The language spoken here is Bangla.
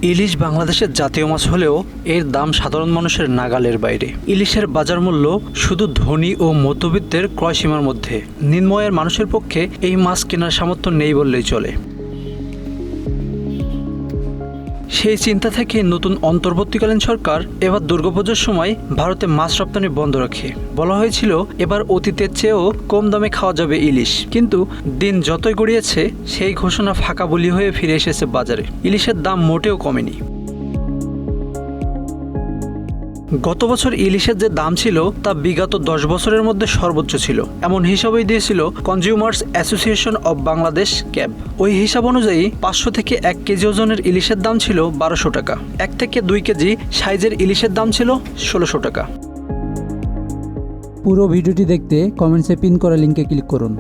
ইলিশ বাংলাদেশের জাতীয় মাছ হলেও এর দাম সাধারণ মানুষের নাগালের বাইরে। ইলিশের বাজার মূল্য শুধু ধনী ও মধ্যবিত্তের ক্রয়সীমার মধ্যে। নিম্নআয়ের মানুষের পক্ষে এই মাছ কেনার সামর্থ্য নেই বললেই চলে। সেই চিন্তা থেকে নতুন অন্তর্বর্তীকালীন সরকার এবার দুর্গাপুজোর সময় ভারতে মাছ রপ্তানি বন্ধ রাখে। বলা হয়েছিল এবার অতীতের চেয়েও কম দামে খাওয়া যাবে ইলিশ, কিন্তু দিন যতই গড়িয়েছে সেই ঘোষণা ফাঁকা বলি হয়ে ফিরে এসেছে বাজারে। ইলিশের দাম মোটেও কমেনি। গত বছর ইলিশের যে দাম ছিল তা বিগত 10 বছরের মধ্যে সর্বোচ্চ ছিল, এমন হিসাবই দিয়েছিল consumers association of Bangladesh cab. ওই হিসাব অনুযায়ী 500 থেকে 1 কেজি ওজনের ইলিশের দাম ছিল 1200 টাকা, 1 থেকে 2 কেজি সাইজের ইলিশের দাম ছিল 1600 টাকা। পুরো ভিডিওটি দেখতে কমেন্টসে পিন করা লিঙ্কে ক্লিক করুন।